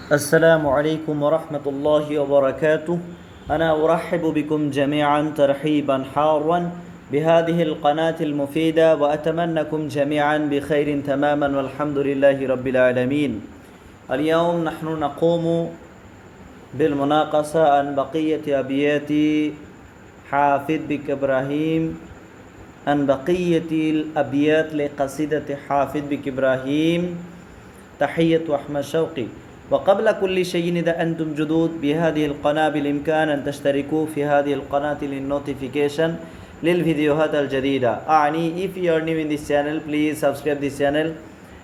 السلام عليكم ورحمة الله وبركاته. أنا أرحب بكم جميعا ترحيبا حارا بهذه القناة المفيدة، وأتمنىكم جميعا بخير تماما والحمد لله رب العالمين. اليوم نحن نقوم بالمناقشة عن بقية أبيات حافظ بك إبراهيم، عن بقية الأبيات لقصيدة حافظ بك إبراهيم تحية أحمد شوقي. وقبل كل شيء إذا أنتم جدود بهذه القناة بالإمكان أن تشتركوا في هذه القناة للنوتيفيكيشن للفيديوهات الجديدة. if you are new in this channel, please subscribe this channel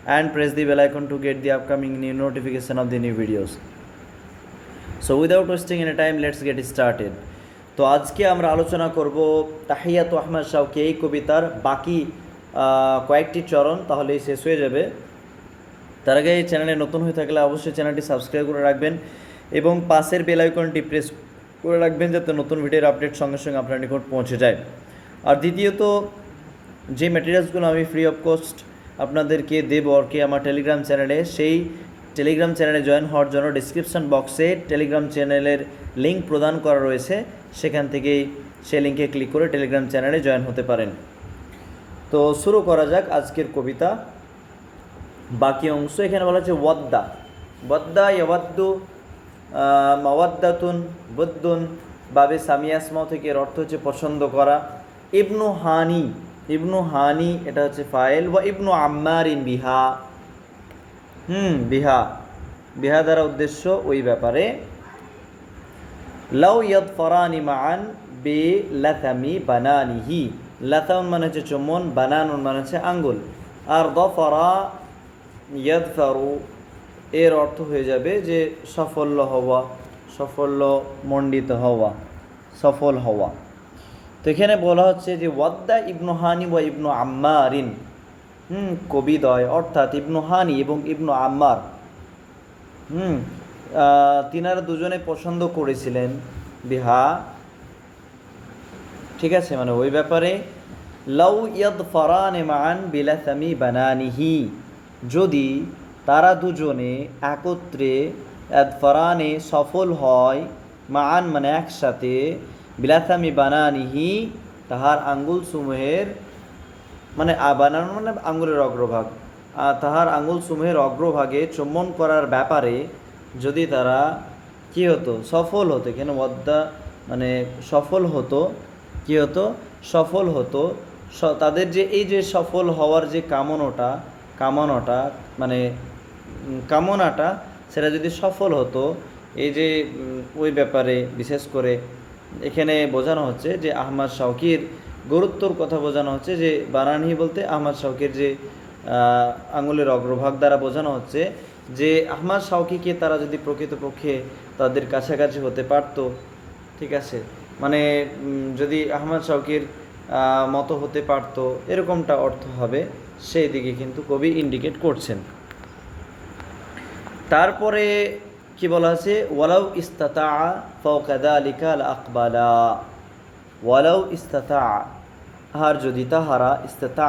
and press the bell icon to get the upcoming new notification of the new videos. So without wasting any time, let's get started. তো আজকে আমরা আলোচনা করব তাহিয়াত আহমদ শাওকি এই কবিতার বাকি কয়েকটি চরণ, তাহলেই শেষ হয়ে যাবে। তার আগে এই চ্যানেলে নতুন হয়ে থাকলে অবশ্যই চ্যানেলটি সাবস্ক্রাইব করে রাখবেন এবং পাশের বেল আইকনটি প্রেস করে রাখবেন যাতে নতুন ভিডিওর আপডেট সঙ্গে সঙ্গে আপনার নিকট পৌঁছে যায়। আর দ্বিতীয়ত, যে ম্যাটেরিয়ালসগুলো আমি ফ্রি অফ কস্ট আপনাদেরকে দেব আর কি আমার টেলিগ্রাম চ্যানেলে, সেই টেলিগ্রাম চ্যানেলে জয়েন হওয়ার জন্য ডিসক্রিপশান বক্সে টেলিগ্রাম চ্যানেলের লিঙ্ক প্রদান করা রয়েছে, সেখান থেকেই সেই লিঙ্কে ক্লিক করে টেলিগ্রাম চ্যানেলে জয়েন হতে পারেন। তো শুরু করা যাক আজকের কবিতা বাকি অংশ। এখানে বলা হচ্ছে ওয়াদ্দা ওয়াদ্দা ইয়াওয়াদ্দু মাওয়াদ্দাতুন বুদ্দুন বাবে সামিয়াসমা থেকে এর অর্থ হচ্ছে পছন্দ করা। ইবনু হানি এটা হচ্ছে ফাইল। ওয়া ইবনু আম্মারিন বিহা বিহা দ্বারা উদ্দেশ্য ওই ব্যাপারে। লাউ ইয়াদফরানি মান বে লাথামি বানানিহি, লাথাউন মানে হচ্ছে চুম্বন, বানানুন মানে হচ্ছে আঙ্গুল, আর দফরা ইয়াদফারু এর অর্থ হয়ে যাবে যে সাফল্য হওয়া, সাফল্যমণ্ডিত হওয়া, সফল হওয়া। তো এখানে বলা হচ্ছে যে ওয়াদ্দা ইবনু হানি ওয়া ইবনু আম্মারিন, কবিদ্বয় অর্থাৎ ইবনু হানি এবং ইবনু আম্মার, তিনারা দুজনে পছন্দ করেছিলেন বিহা, ঠিক আছে, মানে ওই ব্যাপারে। লাউ ইয়াদফরানি মান বিলাথামি বানানিহি, যদি তারা দুজনে একত্রে ইয়াদফরানে সফল হয়, মান মানে একসাথে, বিলাথামি বানানিহি তাহার আঙ্গুল সমূহের, মানে বানান মানে আঙ্গুলের অগ্রভাগ, তাহার আঙ্গুল সমূহের অগ্রভাগে চুম্বন করার ব্যাপারে যদি তারা কী হতো, সফল হতো। এখানে ওয়াদ্দা মানে সফল হতো, কী হতো, সফল হতো। তাদের যে এই যে সফল হওয়ার যে কামনাটা সেটা যদি সফল হতো, এই যে ওই ব্যাপারে বিশেষ করে এখানে বোঝানো হচ্ছে যে আহমদ শাওকির গুরুত্বর কথা বোঝানো হচ্ছে, যে বানানি বলতে আহমদ শাওকির যে আঙুলের অগ্রভাগ দ্বারা বোঝানো হচ্ছে যে আহমদ শাওকিকে তারা যদি প্রকৃতপক্ষে তাদের কাছাকাছি হতে পারত, ঠিক আছে, মানে যদি আহমদ শাওকির মতো হতে পারত, এরকমটা অর্থ হবে, সেই দিকে কিন্তু কবি ইন্ডিকেট করছেন। তারপরে কি বলা আছে, ওয়ালাউ ইস্তাতা ফাওকা যালিকা লাআকবালা, ওয়ালাউ ইস্তাতা আর যদি তাহারা, ইস্তাতা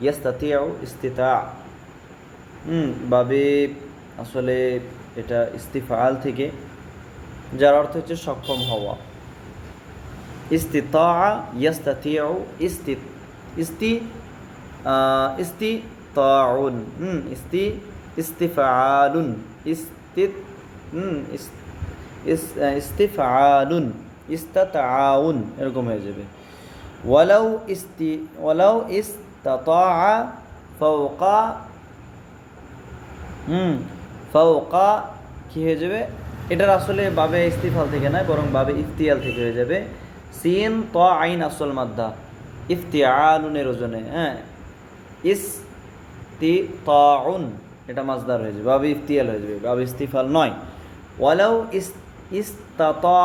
ইয়াস্তাতিউ ইস্তিতা, বাবে আসলে এটা ইস্তিফাল থেকে, যার অর্থ হচ্ছে সক্ষম হওয়া। ইস্তিতা ইয়াস্তাতিউ ইস্তিতাউন ইস্তিফালুন ইস্তিফালুন ইস্তাতাউন এরকম হয়ে যাবে। ওয়ালাউ ইস্তাতা ফাওকা কি হয়ে যাবে, এটার আসলে বাবে ইস্তিফাল থেকে নয়, বরং বাবে ইফতিয়াল থেকে হয়ে যাবে। সিন ত আইন আসল মাদ্দা ইফতিয়ালুনের ওজনে, ইস্তিতাউন এটা মাজদার হয়ে যাবে, বাবে ইফতিয়াল হয়ে যাবে, বাবে ইস্তিফাল নয়। ওয়ালাউ ইস্তাতা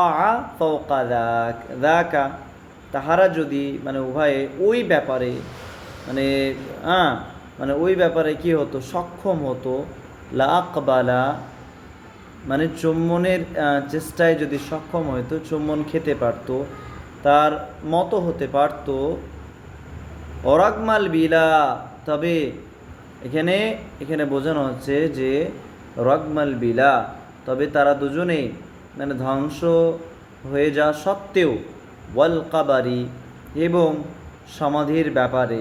ফাওকা যাকা তাহারা যদি, মানে উভয়ে ওই ব্যাপারে, মানে ওই ব্যাপারে কি হতো, সক্ষম হতো, লাআকবালা মানে চুম্বনের চেষ্টায় যদি সক্ষম হতো, চুম্বন খেতে পারতো, তার মতো হতে পারতো। অরাগমাল বিলা, তবে এখানে বোঝানো হচ্ছে যে রগমাল বিলা, তবে তারা দুজনেই মানে ধ্বংস হয়ে যাওয়া সত্ত্বেও ওয়াল কাবারি এবং সমাধির ব্যাপারে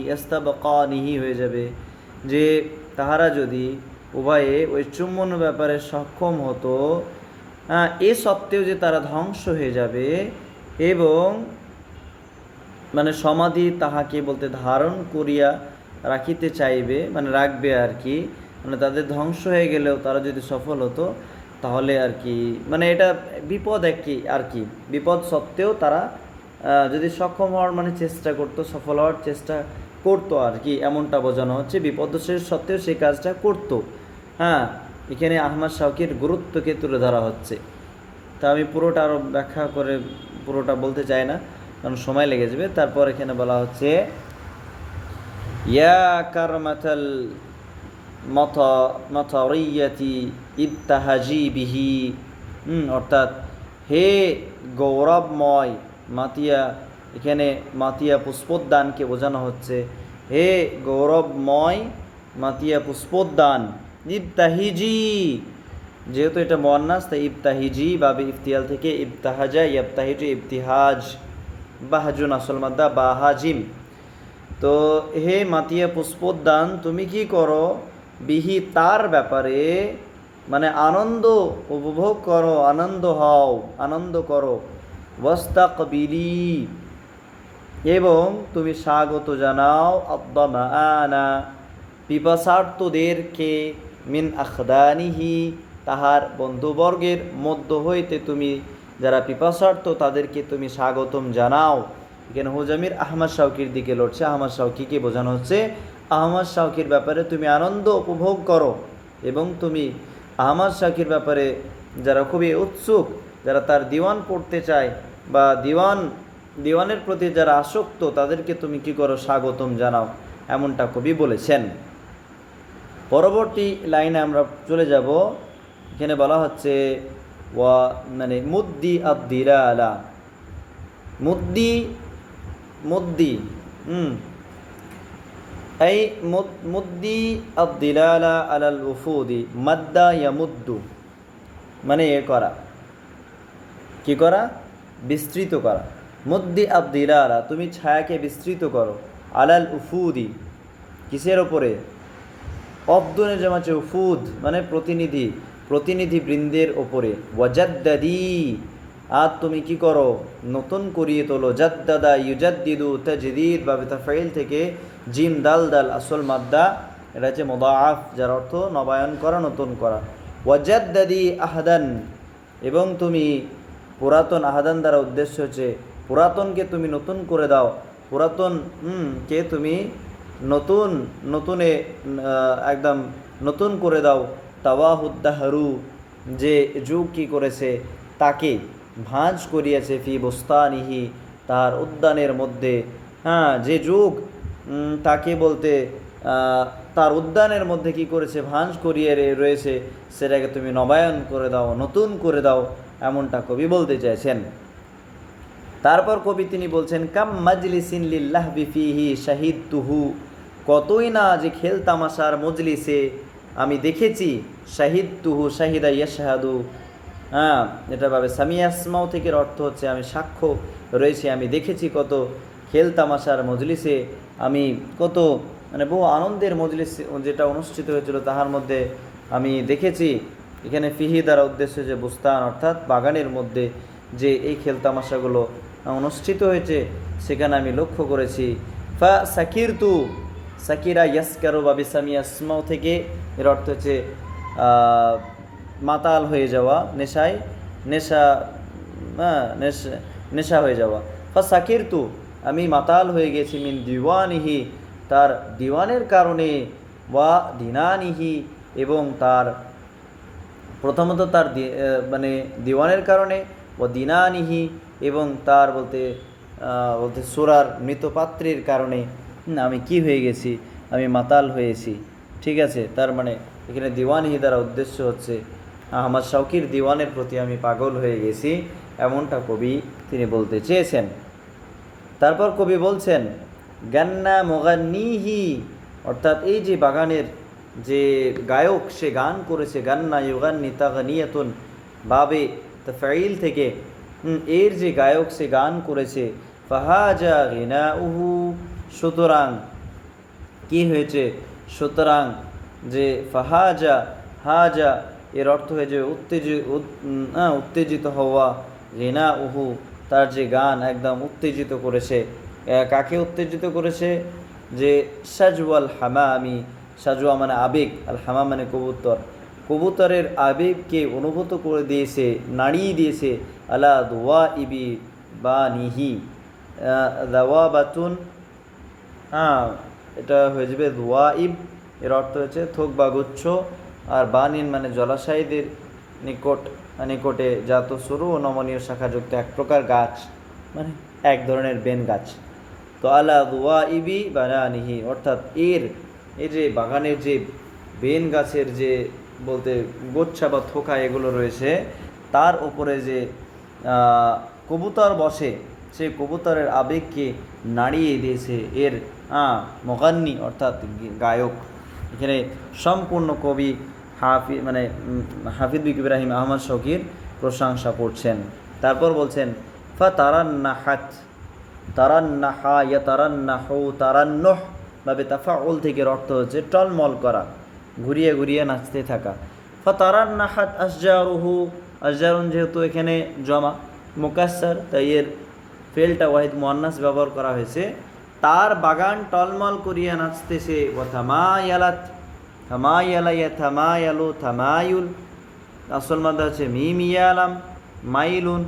ইয়াস্তাবিকানিহি হয়ে যাবে, যে তাহারা যদি উভয়ে ওই চুম্বন ব্যাপারে সক্ষম হতো, এ সত্ত্বেও যে তারা ধ্বংস হয়ে যাবে এবং মানে সমাধি তাহাকে বলতে ধারণ করিয়া রাখিতে চাইবে, মানে রাখবে আর কি, মানে তাদের ধ্বংস হয়ে গেলেও তারা যদি সফল হতো তাহলে আর কি মানে এটা বিপদ আর কি বিপদ সত্ত্বেও তারা যদি সক্ষম হওয়ার মানে চেষ্টা করতো, সফল হওয়ার চেষ্টা করতো আর কি, এমনটা বোঝানো হচ্ছে। বিপদ সত্ত্বেও সেই কাজটা করতো। এখানে আহমদ শাওকির গুরুত্বকে তুলে ধরা হচ্ছে। তা আমি পুরোটা আরও ব্যাখ্যা করে পুরোটা বলতে চাই না, কারণ সময় লেগে যাবে। তারপর এখানে বলা হচ্ছে ইয়া কারমাতাল মতরিয়াতি ইবতাহাজি বিহি, অর্থাৎ হে গৌরবময় মাতিয়া, এখানে মাতিয়া পুষ্পোদ্যানকে বোঝানো হচ্ছে। হে গৌরবময় মাতিয়া পুষ্পোদ্যান, ইবতাহিজি, যেহেতু এটা মুয়ান্নাস তাই ইবতাহিজি বাবে ইফতিয়াল থেকে ইবতাহাজা ইবতাহিজি ইবতিহাজ, বাহাজুন আসল মাদ্দা বাহাজিম। তো হে মাতিয়া পুষ্পোদ্যান, তুমি কি করো, বিহি তার ব্যাপারে, মানে আনন্দ উপভোগ করো, আনন্দ হও, আনন্দ করো। ওয়াস্তাকবিলি, এবং তুমি স্বাগত জানাও, আদ্দামাআনা, পিপাসার্তদেরকে, মিন আখদানিহি, তাহার বন্ধুবর্গের মধ্য হইতে তুমি যারা পিপাসার্ত তাদেরকে তুমি স্বাগতম জানাও। এখানে হুজামির আহমদ শাওকির দিকে লড়ছে। আহমদ শাওকিকে বোঝানো হচ্ছে আহমদ শাওকির ব্যাপারে তুমি আনন্দ উপভোগ করো, এবং তুমি আহমদ শাওকির ব্যাপারে যারা খুবই উৎসুক, যারা তার দিওয়ান পড়তে চায় বা দিওয়ানের প্রতি যারা আসক্ত, তাদেরকে তুমি কি করো, স্বাগতম জানাও, এমনটা কবি বলেছেন। পরবর্তী লাইনে আমরা চলে যাব। এখানে বলা হচ্ছে ওয়া মানে মুদ্দি আদ্দিলালা, মুদ্দি এই মুদ্দি আদ্দিলালা আলাল উফুদি, মাদ্দা ইয়ামুদ্দু, মানে করা, কি করা, বিস্তৃত করা। মুদ্দি আদ্দিলালা, তুমি ছায়াকে বিস্তৃত করো, আলাল উফুদি, কিসের ওপরে, অবদুনে জামাচ্ছে উফুদ, মানে প্রতিনিধি বৃন্দের ওপরে। ওয়াজাদ্দাদি, আর তুমি কি করো, নতুন করিয়ে তোলো। জাদ্দাদা ইউজাদ্দিদু, তাজদীদ বাবে তাফঈল থেকে জিম দাল দাল আসল মাদ্দা, এটা হচ্ছে মুদাআফ, যার অর্থ নবায়ন করা, নতুন করা। ওয়াজাদ্দাদি আহাদান, এবং তুমি পুরাতন, আহাদান দ্বারা উদ্দেশ্য হচ্ছে পুরাতনকে তুমি নতুন করে দাও, পুরাতন কে তুমি নতুনে একদম নতুন করে দাও। তাওয়াহুদ্দাহরু, যে যুগ কি করেছে, তাকে ভাঁজ করিয়েছে, ফি বুস্তানিহি, তার উদ্যানের মধ্যে। যে যুগ তাকে বলতে তার উদ্যানের মধ্যে কি করেছে, ভাঁজ করিয়ে রয়েছে, সেটাকে তুমি নবায়ন করে দাও, নতুন করে দাও, এমনটা কবি বলতে চাইছেন। তারপর কবি তিনি বলছেন কাম মাজলিসিন লিল্লাহবি ফিহি শাহিদতুহু, কতই না যে খেল তামাশার মজলিসে আমি দেখেছি, শাহিদতুহু, শাহিদা ইয়াশহাদু, এটা ভাবে সামিয়া আসমাও থেকে অর্থ হচ্ছে আমি সাক্ষ্য রয়েছে, আমি দেখেছি কত খেল তামাশার মজলিসে, আমি কত মানে বহু আনন্দের মজলিস যেটা অনুষ্ঠিত হয়েছিল তাহার মধ্যে আমি দেখেছি। এখানে ফিহি দ্বারা উদ্দেশ্য যে বুস্তান, অর্থাৎ বাগানের মধ্যে যে এই খেল তামাশাগুলো অনুষ্ঠিত হয়েছে সেখানে আমি লক্ষ্য করেছি। ফা সাকিরতু, সাকিরা ইয়াসকারু বা বিসামিয়া আসমাও থেকে এর অর্থ হচ্ছে মাতাল হয়ে যাওয়া, নেশা হয়ে যাওয়া। ফা সাকিরতু, আমি মাতাল হয়ে গেছি, মিন দিওয়ানিহি, তার দিওয়ানের কারণে, ওয়া দিনানিহি, এবং তার প্রথমত তার মানে দিওয়ানের কারণে, ও দিনানিহি, এবং তার বলতে সুরার মৃতপাত্রের কারণে আমি কি হয়ে গেছি, আমি মাতাল হয়েছি। ঠিক আছে, তার মানে এখানে দিওয়ানিহি দ্বারা উদ্দেশ্য হচ্ছে আহমদ শাওকির দিওয়ানের প্রতি আমি পাগল হয়ে গেছি, এমনটা কবি তিনি বলতে চেয়েছেন। তারপর কবি বলছেন গান্না মুগান্নিহি, অর্থাৎ এই যে বাগানের যে গায়ক সে গান করেছে, গান্না ইউগান্নি তাগনিয়াতুন বাবে তাফঈল থেকে, এর যে গায়ক সে গান করেছে, ফাহাজা গিনাউহু, সুতরাং কি হয়েছে, সুতরাং যে ফাহাজা, হাজা এর অর্থ হয়ে যে উত্তেজিত হওয়া, গিনাউহু তার যে গান একদম উত্তেজিত করেছে। কাকে উত্তেজিত করেছে? যে সাজওয়াল হামামি, সাজওয়া মানে আবেগ, আল হামা মানে কবুতর, কবুতরের আবেগকে অনুভূত করে দিয়েছে, নাড়িয়ে দিয়েছে। আলা দোয়া ইবি বা নিহি, দাওয়া বাতুন, এটা হয়ে যাবে দোয়া ইব, এর অর্থ হচ্ছে থোক বা গুচ্ছ, আর বানিন মানে জলাশয়দের নিকটে জাত সরু ও নমনীয় শাখাযুক্ত এক প্রকার গাছ, মানে এক ধরনের বেন গাছ। তো আলা দোয়া ইবি বানানিহি, অর্থাৎ এই যে বাগানের যে বেন গাছের যে বলতে গোচ্ছা বা থোকা এগুলো রয়েছে, তার উপরে যে কবুতর বসে, সেই কবুতরের আবেগকে নাড়িয়ে দিয়েছে এর মুগান্নি অর্থাৎ গায়ক। এখানে সম্পূর্ণ কবি হাফিজ বিন ইব্রাহিম আহমদ শৌকির প্রশংসা করছেন। তারপর বলছেন ফাতারান্নাহাত, তারান্নাহা ইয়াতারান্নাহু, তারান্নুহ ভাবে তাফাউল থেকে অর্থ হচ্ছে টলমল করা, ঘুরিয়ে ঘুরিয়ে নাচতে থাকা। ফাতারান্নাহাত আশজারুহু, আশজারুন যেহেতু এখানে জমা মুকাসসার, তাই এর ফেলটা ওয়াহিদ মুয়ান্নাস ব্যবহার করা হয়েছে। তার বাগান টলমল করিয়া নাচতেছে। ওয়া থামায়ালাত, থামায়ালা ইয়া থামায়ালু, থামায়ুল, আসল মাদ্দা হচ্ছে মিম ইয়ালাম, মাইলুন,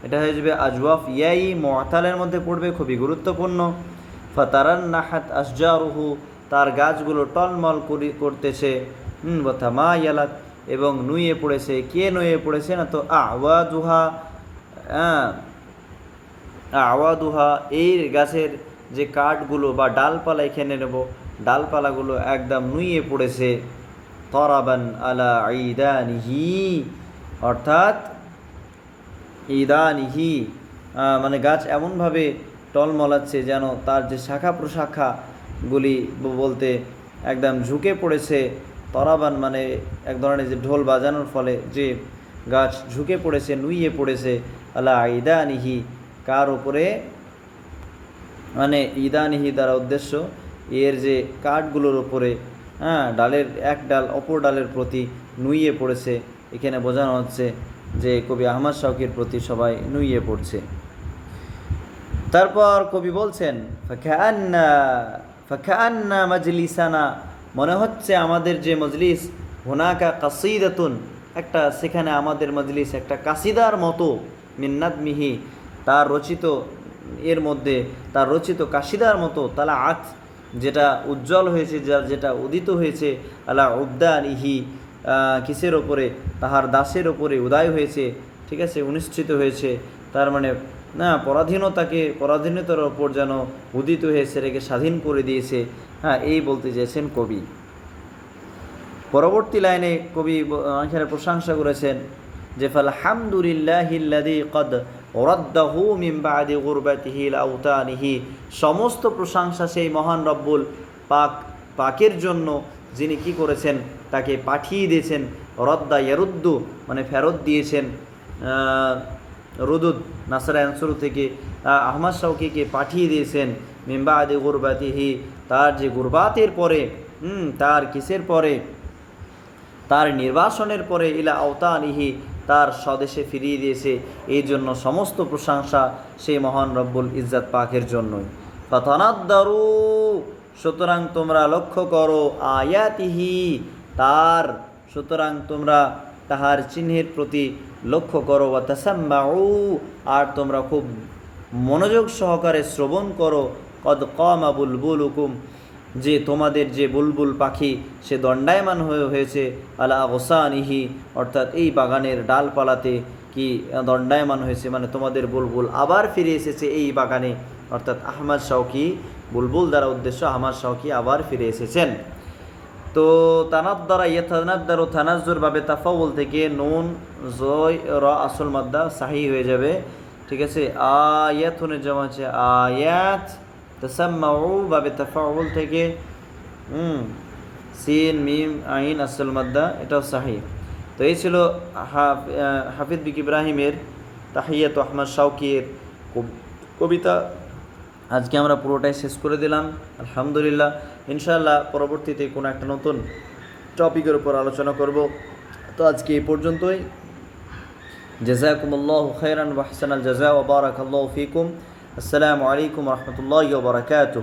এটা হয়ে যাবে আজওয়াফ ইয়াই, মুআতালের মধ্যে পড়বে, খুবই গুরুত্বপূর্ণ। ফাতারান্নাহাত আশজারুহু, তার গাছগুলো টলমল করতেছে। ওয়া থামায়ালাত, এবং নুয়ে পড়েছে। কে নুয়ে পড়েছে? না তো আওয়াদুহা, আওয়াদুহা এই গাছের যে কাঠগুলো বা ডালপালা এখানে নেব, ডালপালাগুলো একদম নুয়ে পড়েছে। তরাবান আলা ইদানিহি, অর্থাৎ ইদানিহি মানে গাছ এমনভাবে টলমলাচ্ছে যেন তার যে শাখা প্রশাখাগুলি বলতে একদম ঝুঁকে পড়েছে। তরাবান মানে এক ধরনের যে ঢোল বাজানোর ফলে যে গাছ ঝুঁকে পড়েছে, নুইয়ে পড়েছে। আলা ইদানিহি, কার উপরে? মানে ইদানিহি দ্বারা উদ্দেশ্য এর যে কাঠগুলোর উপরে, ডালের এক ডাল অপর ডালের প্রতি নুইয়ে পড়েছে। এখানে বোঝানো হচ্ছে যে কবি আহমদ শৌকির প্রতি সবাই নুইয়ে পড়ছে। তারপর কবি বলছেন ফাকান্না মাজলিসানা, মনে হচ্ছে আমাদের যে মজলিস, হুনাকা কাসিদাতুন, একটা সেখানে আমাদের মজলিস একটা কাসিদার মতো, মিন্নাদমিহি তার রচিত, এর মধ্যে তার রচিত কাসিদার মতো, তালা আত যেটা উজ্জ্বল হয়েছে, যেটা উদিত হয়েছে, আলা উদ্দানিহি কিসের ওপরে? তাহার দাসের ওপরে উদয় হয়েছে, ঠিক আছে, অনুষ্ঠিত হয়েছে। তার মানে পরাধীনতার ওপর যেন উদিত হয়েছে, রেখে স্বাধীন করে দিয়েছে। এই বলতে চেয়েছেন কবি। পরবর্তী লাইনে কবি এখানে প্রশংসা করেছেন যে ফালহামদুলিল্লাহিল্লাযী ক্বাদ রাদ্দাহু মিন বাদি গুরবাতিহি লাউতানিহি, সমস্ত প্রশংসা সেই মহান রব্বুল পাকের জন্য, যিনি কি করেছেন? তাকে পাঠিয়ে দিয়েছেন। রদ্দা ইয়ারুদ্দু মানে ফেরত দিয়েছেন। রুদুদ নাসরা আনসুর থেকে আহমদ শৌকিকে পাঠিয়ে দিয়েছেন। মিন বাদি গুরবাতিহি, তার যে গুরবাতের পরে, তার কিসের পরে? তার নির্বাসনের পরে, ইলা আওতানিহি তার স্বদেশে ফিরিয়ে দিয়েছে। এই জন্য সমস্ত প্রশংসা সেই মহান রব্বুল ইজ্জত পাকের জন্যই। ফাতানাদ্দারু, সুতরাং তোমরা লক্ষ্য করো, আয়াতিহি তার, সুতরাং তোমরা তাহার চিহ্নের প্রতি লক্ষ্য করো। ওয়া তাসাম্মাউ, আর তোমরা খুব মনোযোগ সহকারে শ্রবণ করো। কদ কামা বুলবুলুকুম, যে তোমাদের যে বুলবুল পাখি সে দণ্ডায়মান হয়েছে। আলা গোসানিহি, অর্থাৎ এই বাগানের ডালপালাতে কি দণ্ডায়মান হয়েছে, মানে তোমাদের বুলবুল আবার ফিরে এসেছে এই বাগানে। অর্থাৎ আহমদ শৌকি, বুলবুল দ্বারা উদ্দেশ্য আহমদ শৌকি আবার ফিরে এসেছেন। তো তানাদ্দারা ইয়াতানাদ্দারু তানাজ্জুর বাবে তাফাউল থেকে নুন জয় র আসল মাদ্দা সাহি হয়ে যাবে, ঠিক আছে। আয়াতুনের জমা আছে আয়াত, তাসাম্মাউ বাবে তাফাউল থেকে সিন মিম আইন আসল মাদ্দা, এটাও সাহি। তো এই ছিল হাফিজ বিক ইব্রাহিমের তাহিয়াত আহমদ শাওকির কবিতা। আজকে আমরা পুরোটাই শেষ করে দিলাম আলহামদুলিল্লাহ। ইনশাআল্লাহ পরবর্তীতে কোনো একটা নতুন টপিকের উপর আলোচনা করব। তো আজকে এই পর্যন্তই। জাযাকুমুল্লাহু খাইরান ওয়া আহসানাল জাযা ওয়া বারাকাল্লাহু ফীকুম। আসসালামু আলাইকুম ওয়া রাহমাতুল্লাহি ওয়া বারাকাতুহু।